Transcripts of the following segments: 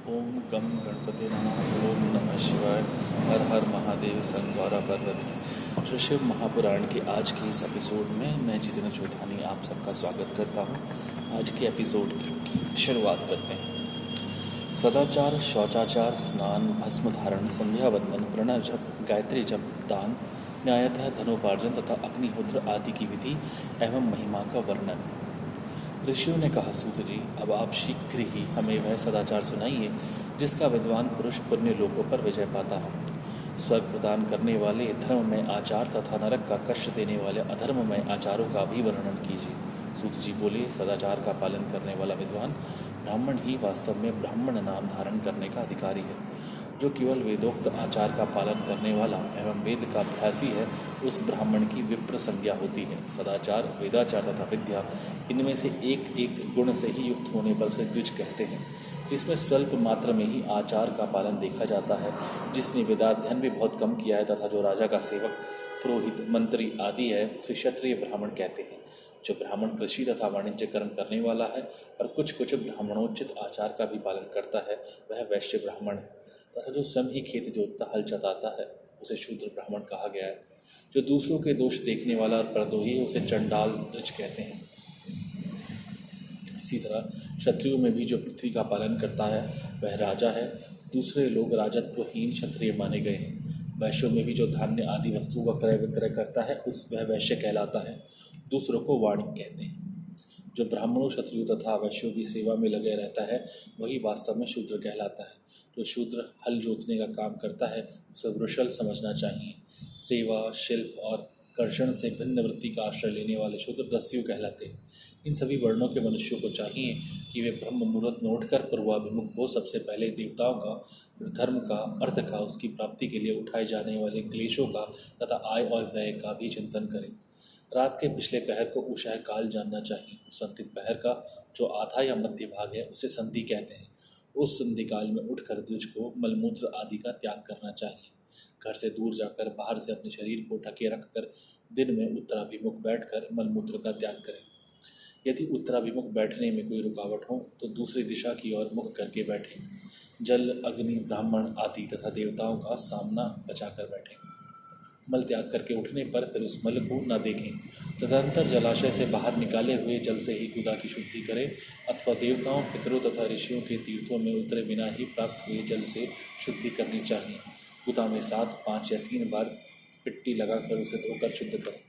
ओम गम गणपति नमः। ओम नमः शिवाय। हर हर महादेव संगौरा पर्वत। श्री शिव महापुराण के आज के इस एपिसोड में मैं जितेंद्र चौधानी आप सबका स्वागत करता हूँ। आज के एपिसोड की शुरुआत करते हैं। सदाचार, शौचाचार, स्नान, भस्म धारण, संध्या वंदन, प्रणव जप, गायत्री जप, दान, न्यायतः धनोपार्जन तथा अग्निहोत्र आदि की विधि एवं महिमा का वर्णन। ऋषियों ने कहा, सूत जी, अब आप शीघ्र ही हमें वह सदाचार सुनाइए जिसका विद्वान पुरुष पुण्य लोकों पर विजय पाता है। स्वर्ग प्रदान करने वाले धर्म में आचार तथा नरक का कष्ट देने वाले अधर्म में आचारों का भी वर्णन कीजिए। सूत जी बोले, सदाचार का पालन करने वाला विद्वान ब्राह्मण ही वास्तव में ब्राह्मण नाम धारण करने का अधिकारी है। जो केवल वेदोक्त आचार का पालन करने वाला एवं वेद का अभ्यासी है, उस ब्राह्मण की विप्र संज्ञा होती है। सदाचार, वेदाचार तथा विद्या, इनमें से एक एक गुण से ही युक्त होने पर उसे द्विज कहते हैं। जिसमें स्वल्प मात्र में ही आचार का पालन देखा जाता है, जिसने वेदाध्ययन भी बहुत कम किया है तथा जो राजा का सेवक, पुरोहित, मंत्री आदि है, उसे क्षत्रिय ब्राह्मण कहते हैं। जो ब्राह्मण कृषि तथा वाणिज्य कर्म करने वाला है और कुछ कुछ ब्राह्मणोचित आचार का भी पालन करता है, वह वैश्य ब्राह्मण है। तथा जो स्वयं ही खेत जोतता, हल चलाता है, उसे शूद्र ब्राह्मण कहा गया है। जो दूसरों के दोष देखने वाला और परद्रोही है, उसे चंडाल द्विज कहते हैं। इसी तरह क्षत्रियों में भी जो पृथ्वी का पालन करता है, वह राजा है। दूसरे लोग राजत्वहीन क्षत्रिय माने गए हैं। वैश्यों में भी जो धान्य आदि वस्तुओं का क्रय विक्रय करता है, वह वैश्य कहलाता है। दूसरों को वाणिक कहते हैं। जो ब्राह्मणों, क्षत्रियों तथा वैश्यों की सेवा में लगे रहता है, वही वास्तव में शूद्र कहलाता है। जो शूद्र हल जोतने का काम करता है, उसे वृषल समझना चाहिए। सेवा, शिल्प और कर्षण से भिन्न वृत्ति का आश्रय लेने वाले शूद्र दस्यु कहलाते हैं। इन सभी वर्णों के मनुष्यों को चाहिए कि वे ब्रह्म मुहूर्त में उठकर पूर्वाभिमुख हो सबसे पहले देवताओं का, धर्म का, अर्थ का, उसकी प्राप्ति के लिए उठाए जाने वाले क्लेशों का तथा आय और व्यय का भी चिंतन करें। रात के पिछले पहर को उषः काल जानना चाहिए। उस अंतिम पहर का जो आधा या मध्य भाग है, उसे संधि कहते हैं। उस संधि काल में उठकर द्विज को मलमूत्र आदि का त्याग करना चाहिए। घर से दूर जाकर बाहर से अपने शरीर को ढके रखकर दिन में उत्तराभिमुख बैठकर मलमूत्र का त्याग करें। यदि उत्तराभिमुख बैठने में कोई रुकावट हो तो दूसरी दिशा की ओर मुख करके बैठें। जल, अग्नि, ब्राह्मण आदि तथा देवताओं का सामना बचाकर बैठें। मल त्याग करके उठने पर फिर उस मल को न देखें। तदंतर जलाशय से बाहर निकाले हुए जल से ही गुदा की शुद्धि करें अथवा देवताओं, पितरों तथा ऋषियों के तीर्थों में उतरे बिना ही प्राप्त हुए जल से शुद्धि करनी चाहिए। गुदा में 7, 5 या 3 बार मिट्टी लगाकर उसे धोकर शुद्ध करें।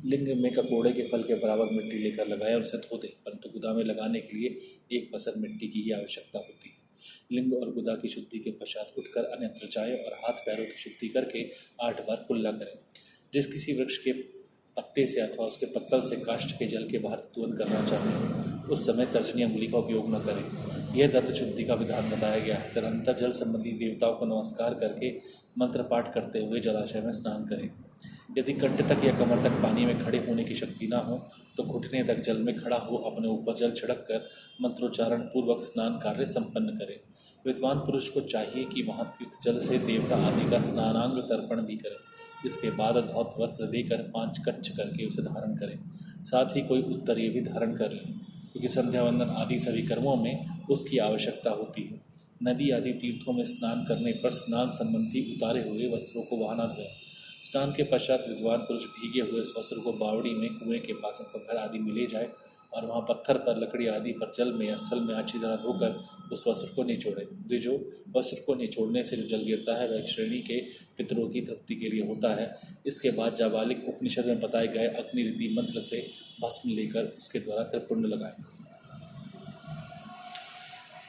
लिंग में ककोड़े के फल के बराबर मिट्टी लेकर लगाएं और उसे धो दें, परंतु गुदा में लगाने के लिए एक पसर मिट्टी की ही आवश्यकता होती है। लिंग और गुदा की शुद्धि के पश्चात उठकर अन्यत्र जाए और हाथ पैरों की शुद्धि करके 8 बार कुल्ला करें। जिस किसी वृक्ष के पत्ते से अथवा उसके पत्तल से काष्ठ के जल के बाहर तुरंत करना चाहिए, उस समय तर्जनी अंगुली का उपयोग न करें। यह दर्द शुद्धि का विधान बताया गया है। तदनंतर जल संबंधी देवताओं को नमस्कार करके मंत्र पाठ करते हुए जलाशय में स्नान करें। यदि कंठ तक या कमर तक पानी में खड़े होने की शक्ति न हो तो घुटने तक जल में खड़ा हो अपने ऊपर जल छिड़क कर मंत्रोच्चारण पूर्वक स्नान कार्य संपन्न करें। विद्वान पुरुष को चाहिए कि वहाँ तीर्थ जल से देवता आदि का स्नानांग तर्पण भी करें। इसके बाद धौत वस्त्र लेकर 5 कच्च करके उसे धारण करें। साथ ही कोई उत्तरीय भी धारण कर लें, क्योंकि संध्या वंदन आदि सभी कर्मों में उसकी आवश्यकता होती है। नदी आदि तीर्थों में स्नान करने पर स्नान संबंधी उतारे हुए वस्त्रों को वहाँ न धोएं। स्नान के पश्चात विद्वान पुरुष भीगे हुए उस वस्त्र को बावड़ी में, कुएं के पास अथवा घर आदि में ले जाए और वहाँ पत्थर पर, लकड़ी आदि पर, जल में या स्थल में अच्छी तरह धोकर उस वस्त्र को निचोड़े। द्विजो, वस्त्र को निचोड़ने से जो जल गिरता है वह श्रेणी के पितरों की तृप्ति के लिए होता है। इसके बाद जाबालिक उपनिषद में बताए गए अग्नि रीति मंत्र से भस्म लेकर उसके द्वारा त्रिपुंड लगाएं।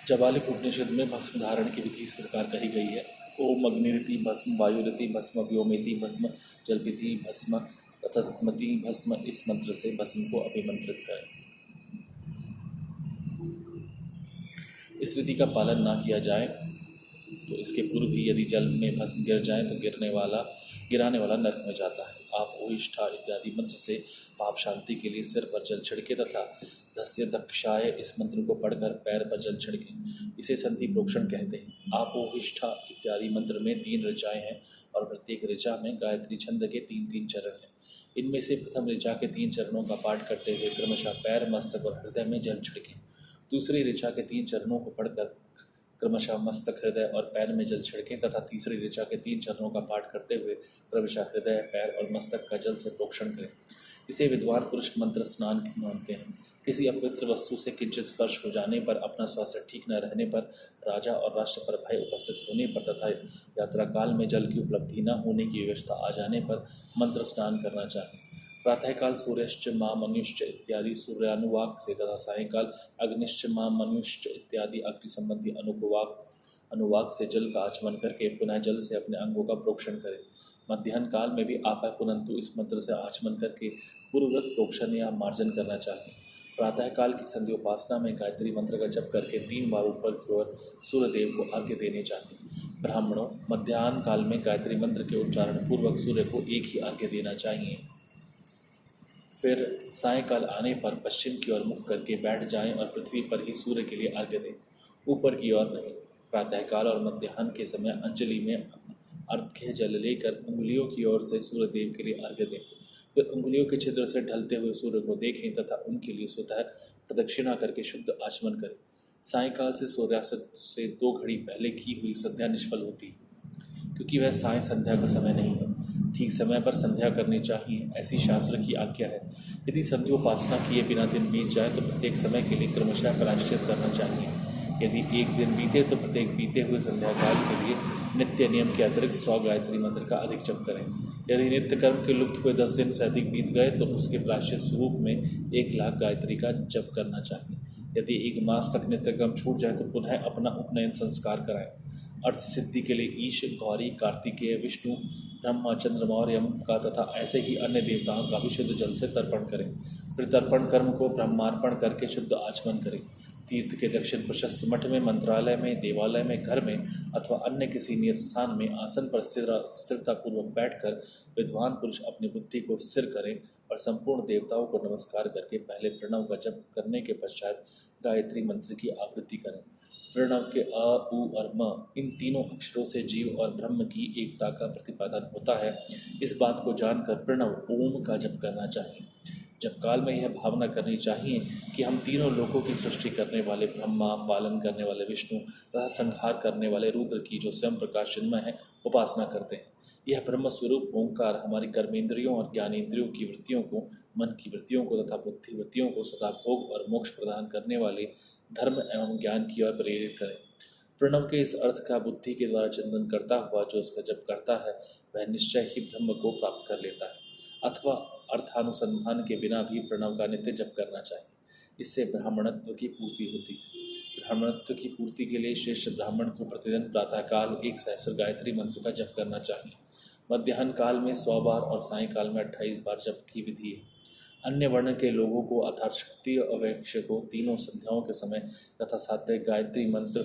जाबालिक उपनिषद में भस्म धारण की विधि इस प्रकार कही गई है। ओम अग्निरिति भस्म, वायुरिति भस्म, व्योमेति भस्म, जलपिति भस्म, तथस्मति भस्म। इस मंत्र से भस्म को अभिमंत्रित करें। इस विधि का पालन ना किया जाए तो इसके पूर्व ही यदि जल में भस्म गिर जाए तो गिराने वाला नरक में जाता है। आप ओहिष्ठा इत्यादि मंत्र से पाप शांति के लिए सिर पर जल छिड़के तथा धस्य दक्षाय इस मंत्र को पढ़कर पैर पर जल छिड़के। इसे संधि प्रोक्षण कहते हैं। आप ओहिष्ठा इत्यादि मंत्र में 3 ऋचाएँ हैं और प्रत्येक ऋचा में गायत्री छंद के 3-3 चरण हैं। इनमें से प्रथम ऋचा के 3 चरणों का पाठ करते हुए क्रमशः पैर, मस्तक और हृदय में जल छिड़कें। दूसरी ऋचा के 3 चरणों को पढ़कर क्रमशः मस्तक, हृदय और पैर में जल छिड़कें तथा तीसरी ऋचा के 3 चरणों का पाठ करते हुए क्रमशः हृदय, पैर और मस्तक का जल से प्रोक्षण करें। इसे विद्वान पुरुष मंत्र स्नान मानते हैं। किसी अपवित्र वस्तु से किंचित स्पर्श हो जाने पर, अपना स्वास्थ्य ठीक न रहने पर, राजा और राष्ट्र पर भय उपस्थित होने पर तथा यात्रा काल में जल की उपलब्धि न होने की व्यवस्था आ जाने पर मंत्र स्नान करना चाहिए। प्रातःकाल सूर्यश्च मां मनुष्य इत्यादि सूर्यानुवाक से तथा सायंकाल अग्निश्च मां मनुष्य इत्यादि अग्नि संबंधी अनुवाक से जल का आचमन करके पुनः जल से अपने अंगों का प्रोक्षण करें। मध्याह्न काल में भी आपा पुनंतु इस मंत्र से आचमन करके पूर्ववत प्रोक्षण या मार्जन करना चाहिए। प्रातःकाल की संध्योपासना में गायत्री मंत्र का जप करके 3 बार ऊपर की ओर सूर्यदेव को अर्घ्य देने चाहिए। ब्राह्मणों, मध्याह्न काल में गायत्री मंत्र के उच्चारण पूर्वक सूर्य को एक ही अर्घ्य देना चाहिए। फिर सायंकाल आने पर पश्चिम की ओर मुख करके बैठ जाएं और पृथ्वी पर ही सूर्य के लिए अर्घ्य दें, ऊपर की ओर नहीं। प्रातःकाल और मध्याह्न के समय अंजलि में अर्घ्य जल लेकर उंगलियों की ओर से सूर्यदेव के लिए अर्घ्य दें। फिर उंगलियों के छिद्र से ढलते हुए सूर्य को देखें तथा उनके लिए स्वतः प्रदक्षिणा करके शुद्ध आचमन करें। सायंकाल से सूर्यास्त से 2 घड़ी पहले की हुई संध्या निष्फल होती है, क्योंकि वह साय संध्या का समय नहीं है। ठीक समय पर संध्या करनी चाहिए, ऐसी शास्त्र की आज्ञा है। यदि संध्योपासना किए बिना दिन बीत जाए तो प्रत्येक समय के लिए क्रमशः प्रायश्चित करना चाहिए। यदि एक दिन बीते तो प्रत्येक बीते हुए संध्या काल के लिए नित्य नियम के अतिरिक्त 100 गायत्री मंत्र का अधिक जप करें। यदि नित्य कर्म के लुप्त हुए 10 दिन से अधिक बीत गए तो उसके प्रायश्चित स्वरूप में 1 लाख गायत्री का जप करना चाहिए। यदि 1 मास तक नित्य कर्म छूट जाए तो पुनः अपना उपनयन संस्कार कराएं। अर्थ सिद्धि के लिए ईश, गौरी, कार्तिकेय, विष्णु, ब्रह्मा, चंद्रमा और यम का तथा ऐसे ही अन्य देवताओं का भी शुद्ध जल से तर्पण करें। फिर तर्पण कर्म को ब्रह्मार्पण करके शुद्ध आचमन करें। तीर्थ के दक्षिण प्रशस्त मठ में, मंत्रालय में, देवालय में, घर में अथवा अन्य किसी नियत स्थान में आसन पर स्थिरतापूर्वक बैठकर विद्वान पुरुष अपनी बुद्धि को स्थिर करें और संपूर्ण देवताओं को नमस्कार करके पहले प्रणव का जप करने के पश्चात गायत्री मंत्र की आवृत्ति करें। प्रणव के अ, उ और म इन तीनों अक्षरों से जीव और ब्रह्म की एकता का प्रतिपादन होता है। इस बात को जानकर प्रणव ओम का जप करना चाहिए। जब काल में यह भावना करनी चाहिए कि हम तीनों लोकों की सृष्टि करने वाले ब्रह्मा, पालन करने वाले विष्णु तथा संहार करने वाले रुद्र की जो स्वयं प्रकाश चिन्मय है उपासना करते हैं। यह ब्रह्म स्वरूप ओंकार हमारी कर्मेंद्रियों और ज्ञानेंद्रियों की वृत्तियों को, मन की वृत्तियों को तथा बुद्धि वृत्तियों को सदा भोग और मोक्ष प्रदान करने वाले धर्म एवं ज्ञान की ओर प्रेरित करें। प्रणव के इस अर्थ का बुद्धि के द्वारा चिंतन करता हुआ जो उसका जप करता है वह निश्चय ही ब्रह्म को प्राप्त कर लेता है, अथवा अर्थानुसंधान के बिना भी प्रणव का नित्य जप करना चाहिए। इससे ब्राह्मणत्व की पूर्ति होती है। ब्राह्मणत्व की पूर्ति के लिए श्रेष्ठ ब्राह्मण को प्रतिदिन प्रातःकाल 1 सहस्र गायत्री मंत्र का जप करना चाहिए। मध्याह्न काल में 100 बार और सायंकाल में 28 बार जप की विधि है। अन्य वर्ण के लोगों को अर्थात क्षत्रिय अवैक्ष्य को तीनों संध्याओं के समय तथा सात्य गायत्री मंत्र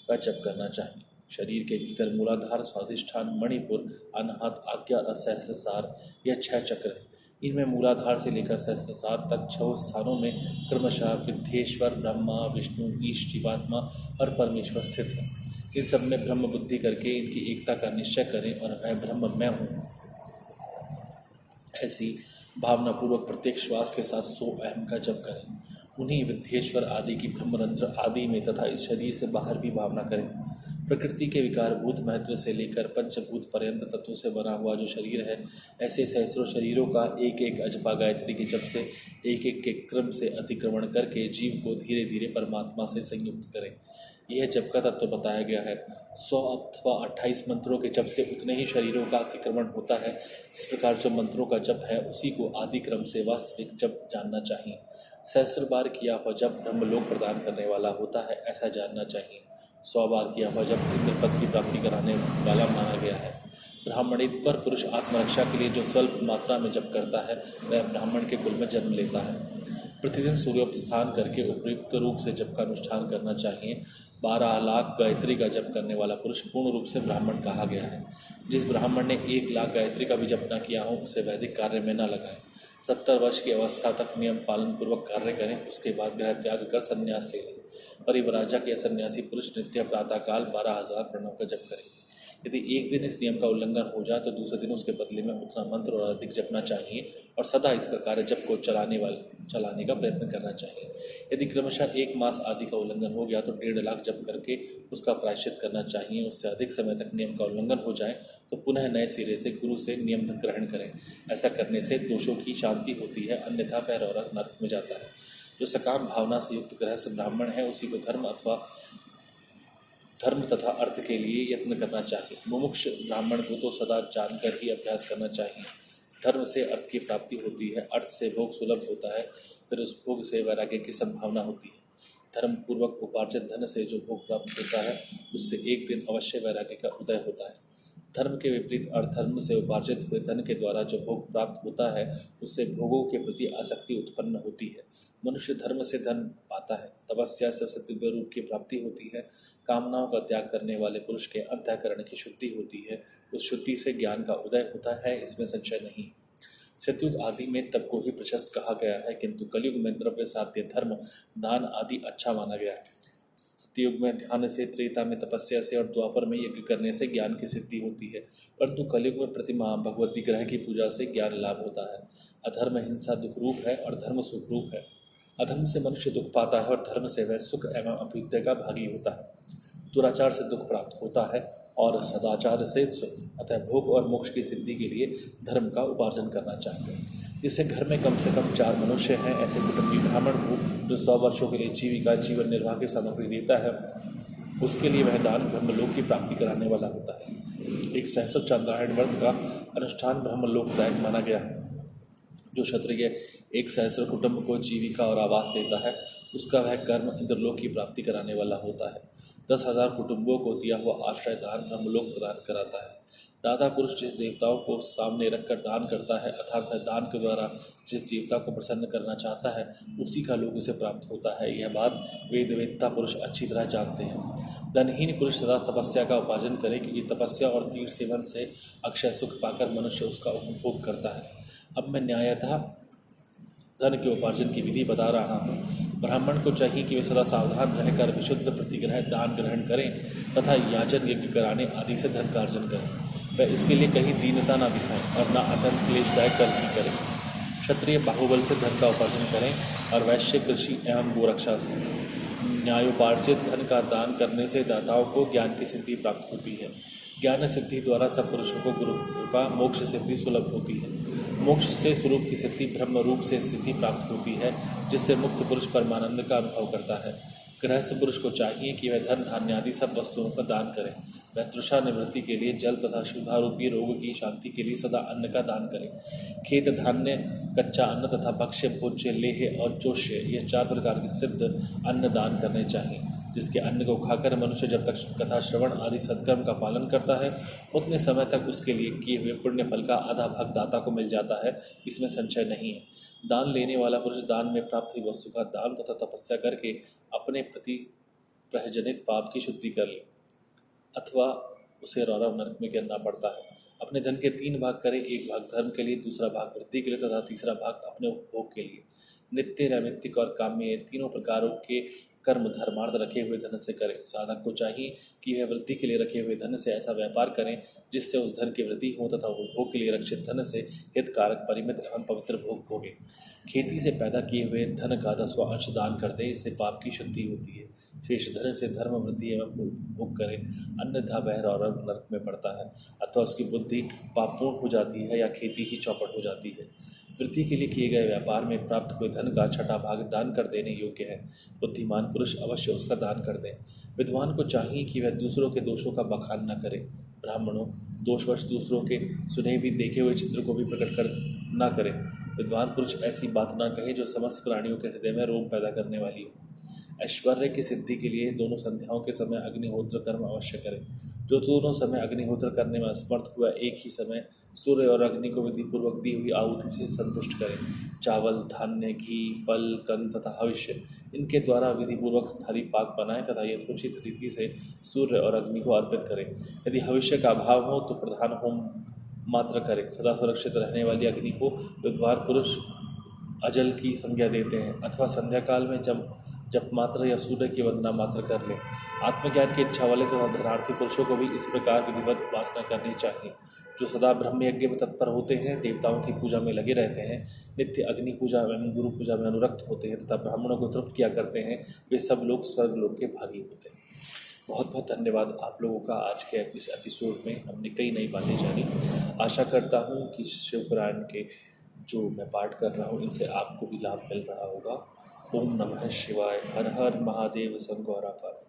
का जप करना चाहिए। शरीर के भीतर मूलाधार, स्वाधिष्ठान, मणिपुर, अनाहत, आज्ञा और सहस्त्रसार यह 6 चक्र हैं। इनमें मूलाधार से लेकर सहस्त्रसार तक 6 स्थानों में क्रमशः विद्येश्वर, ब्रह्मा, विष्णु, ईश, जीवात्मा और परमेश्वर स्थित हैं। इन सब में ब्रह्म बुद्धि करके इनकी एकता का निश्चय करें और वह ब्रह्म मैं हूँ ऐसी भावनापूर्वक प्रत्येक श्वास के साथ 100 अहम का जप करें। उन्हीं विद्येश्वर आदि की ब्रह्मरंध्र आदि में तथा इस शरीर से बाहर भी भावना करें। प्रकृति के विकारभूत महत्व से लेकर पंचभूत पर्यंत तत्वों से बना हुआ जो शरीर है, ऐसे सहस्रों शरीरों का एक एक अजपा गायत्री के जप से एक एक के क्रम से अतिक्रमण करके जीव को धीरे धीरे परमात्मा से संयुक्त करें। यह जप का तत्व बताया गया है। 100 अथवा 28 मंत्रों के जप से उतने ही शरीरों का अतिक्रमण होता है। इस प्रकार जो मंत्रों का जप है उसी को आदि क्रम से वास्तविक जप जानना चाहिए। सहस्र बार किया हुआ जप ब्रह्मलोक प्रदान करने वाला होता है, ऐसा जानना चाहिए। 100 बार किया हुआ जप इंद्र पद की प्राप्ति कराने वाला माना गया है। ब्राह्मणेतर पुरुष आत्मरक्षा के लिए जो स्वल्प मात्रा में जप करता है वह ब्राह्मण के कुल में जन्म लेता है। प्रतिदिन सूर्योपस्थान करके उपयुक्त रूप से जप का अनुष्ठान करना चाहिए। 12 लाख गायत्री का जप करने वाला पुरुष पूर्ण रूप से ब्राह्मण कहा गया है। जिस ब्राह्मण ने 1 लाख गायत्री का भी जप न किया हो उसे वैदिक कार्य में न लगाएं। 70 वर्ष की अवस्था तक नियम पालन पूर्वक कार्य करें, उसके बाद गृह त्याग कर संन्यास ले लें। परिव्राजक या सन्यासी पुरुष नित्य प्रातःकाल 12,000 प्रणव का जप करें। यदि एक दिन इस नियम का उल्लंघन हो जाए तो दूसरे दिन उसके बदले में उतना मंत्र और अधिक जपना चाहिए और सदा इस प्रकार जप को चलाने का प्रयत्न करना चाहिए। यदि क्रमशः 1 मास आदि का उल्लंघन हो गया तो 1.5 लाख जप करके उसका प्रायश्चित करना चाहिए। उससे अधिक समय तक नियम का उल्लंघन हो जाए तो पुनः नए सिरे से गुरु से नियम ग्रहण करें। ऐसा करने से दोषों की शांति होती है, अन्यथा पैर और नरक में जाता है। जो सकाम भावना से युक्त गृहस्थ ब्राह्मण है उसी को धर्म तथा अर्थ के लिए यत्न करना चाहिए। मुमुक्ष ब्राह्मण को तो सदा जानकर ही अभ्यास करना चाहिए। धर्म से अर्थ की प्राप्ति होती है, अर्थ से भोग सुलभ होता है, फिर उस भोग से वैराग्य की संभावना होती है। धर्म पूर्वक उपार्जित धन से जो भोग प्राप्त होता है उससे एक दिन अवश्य वैराग्य का उदय होता है। धर्म के विपरीत अधर्म से उपार्जित हुए धन के द्वारा जो भोग प्राप्त होता है उससे भोगों के प्रति आसक्ति उत्पन्न होती है। मनुष्य धर्म से धन पाता है, तपस्या से उसे दिव्य रूप की प्राप्ति होती है, कामनाओं का त्याग करने वाले पुरुष के अंतःकरण की शुद्धि होती है, उस शुद्धि से ज्ञान का उदय होता है, इसमें संशय नहीं। सतयुग आदि में तप को ही प्रशस्त कहा गया है, किंतु कलयुग में द्रव्य साध्य धर्म दान आदि अच्छा माना गया है। सतयुग में ध्यान से, त्रेता में तपस्या से और द्वापर में यज्ञ करने से ज्ञान की सिद्धि होती है, परंतु कलयुग में प्रतिमा भगवत विग्रह की पूजा से ज्ञान लाभ होता है। अधर्म हिंसा दुख रूप है और धर्म सुख रूप है। अधर्म से मनुष्य दुख पाता है और धर्म से वह सुख एवं अभ्युदय का भागी होता है। दुराचार से दुख प्राप्त होता है और सदाचार से सुख। अतः भोग और मोक्ष की सिद्धि के लिए धर्म का उपार्जन करना चाहिए। जिससे घर में कम से कम 4 मनुष्य हैं, ऐसे कुटुंबी ब्राह्मण को जो 100 वर्षों के लिए जीविका जीवन निर्वाह की सामग्री देता है, उसके लिए वह दान ब्रह्मलोक की प्राप्ति कराने वाला होता है। एक सहस्र चांद्रायण व्रत का अनुष्ठान ब्रह्मलोकदायक माना गया है। जो क्षत्रिय एक सहस्र कुटुंब को जीविका और आवास देता है उसका वह कर्म इंद्रलोक की प्राप्ति कराने वाला होता है। 10,000 कुटुंबों को दिया हुआ आश्रय दान ब्रह्मलोक प्रदान कराता है। दाता पुरुष जिस देवताओं को सामने रखकर दान करता है, अर्थात वह दान के द्वारा जिस देवता को प्रसन्न करना चाहता है उसी का लोग उसे प्राप्त होता है। यह बात वेदवेत्ता पुरुष अच्छी तरह जानते हैं। धनहीन पुरुष सदा तपस्या का उपार्जन करे, क्योंकि तपस्या और तीर्थ सेवन से अक्षय सुख पाकर मनुष्य उसका उपभोग करता है। अब मैं न्यायतः धन के उपार्जन की विधि बता रहा हूँ। ब्राह्मण को चाहिए कि वे सदा सावधान रहकर विशुद्ध प्रतिग्रह दान ग्रहण करें तथा याचन यज्ञ कराने आदि से धन का अर्जन करें। वह इसके लिए कहीं दीनता न दिखाएं और न अत्यंत क्लेशदायक कर्म करें। क्षत्रिय बाहुबल से धन का उपार्जन करें और वैश्य कृषि एवं गोरक्षा से। न्यायोपार्जित धन का दान करने से दाताओं को ज्ञान की सिद्धि प्राप्त होती है। ज्ञान सिद्धि द्वारा सब पुरुषों को गुरु कृपा मोक्ष सिद्धि सुलभ होती है। मोक्ष से स्वरूप की सिद्धि ब्रह्म रूप से सिद्धि प्राप्त होती है, जिससे मुक्त पुरुष परमानंद का अनुभव करता है। गृहस्थ पुरुष को चाहिए कि वह धन धान्य आदि सब वस्तुओं का दान करे। वह तृषा निवृत्ति के लिए जल तथा क्षुधारूपी रोग की शांति के लिए सदा अन्न का दान करे। खेत धान्य, कच्चा अन्न तथा भक्ष्य, भोज्य, लेह और जोष्य ये 4 प्रकार के सिद्ध अन्न दान करने चाहिए। जिसके अन्न को खाकर मनुष्य जब तक कथा श्रवण आदि सत्कर्म का पालन करता है उतने समय तक उसके लिए किए हुए पुण्य फल का आधा भाग दाता को मिल जाता है, इसमें संशय नहीं है। दान लेने वाला पुरुष दान में प्राप्त हुई वस्तु का दान तथा तपस्या करके अपने प्रति प्रजनित पाप की शुद्धि कर ले, अथवा उसे रौरव नरक में गिरना पड़ता है। अपने धन के 3 भाग करें, एक भाग धर्म के लिए, दूसरा भाग वृद्धि के लिए तथा तीसरा भाग अपने उपभोग के लिए। नित्य, नैमित्तिक और काम्य तीनों प्रकारों के कर्म धर्मार्थ रखे हुए धन से करें। साधक को चाहिए कि वह वृद्धि के लिए रखे हुए धन से ऐसा व्यापार करें जिससे उस धन की वृद्धि हो तथा उपभोग के लिए रक्षित धन से हितकारक परिमित एवं पवित्र भोग भोगे। खेती से पैदा किए हुए धन का 10वां अंश दान कर दे, इससे पाप की शुद्धि होती है। शेष धन से धर्म वृद्धि एवं भोग करे, अन्यथा वह रौरव नरक में पड़ता है, अथवा उसकी बुद्धि पापपूर्ण हो जाती है या खेती ही चौपट हो जाती है। वृद्धि के लिए किए गए व्यापार में प्राप्त हुए धन का 6ठा भाग दान कर देने योग्य है। बुद्धिमान पुरुष अवश्य उसका दान कर दें। विद्वान को चाहिए कि वह दूसरों के दोषों का बखान न करे। ब्राह्मणों, दोषवश दूसरों के सुने भी देखे हुए चित्र को भी प्रकट कर न करें। विद्वान पुरुष ऐसी बात न कहे जो समस्त प्राणियों के हृदय में रोग पैदा करने वाली हो। ऐश्वर्य की सिद्धि के लिए दोनों संध्याओं के समय अग्निहोत्र कर्म अवश्य करें। जो दोनों समय अग्निहोत्र करने में असमर्थ हुआ एक ही समय सूर्य और अग्नि को विधिपूर्वक दी हुई आहुति से संतुष्ट करें। चावल, धान्य, घी, फल, कंद तथा हविष्य इनके द्वारा विधिपूर्वक स्थाली पाक बनाएं तथा यथोचित रीति से सूर्य और अग्नि को अर्पित करें। यदि हविष्य का अभाव हो तो प्रधान होम मात्र करें। सदा सुरक्षित रहने वाली अग्नि को विद्वान पुरुष अजल की संज्ञा देते हैं, अथवा संध्या काल में जब जप मात्र या सूर्य की वंदना मात्र कर लें। आत्मज्ञान की इच्छा वाले तथा धनार्थी पुरुषों को भी इस प्रकार विधिवत उपासना करनी चाहिए। जो सदा ब्रह्म यज्ञ में तत्पर होते हैं, देवताओं की पूजा में लगे रहते हैं, नित्य अग्नि पूजा एवं गुरु पूजा में अनुरक्त होते हैं तथा ब्राह्मणों को तृप्त किया करते हैं, वे सब लोग स्वर्ग लोक के भागी होते हैं। बहुत बहुत धन्यवाद आप लोगों का। आज के इस एपिसोड में हमने कई नई बातें जानी। आशा करता हूँ कि शिव पुराण के जो मैं पाठ कर रहा हूँ इनसे आपको भी लाभ मिल रहा होगा। ओम नमः शिवाय। हर हर महादेव शंकर।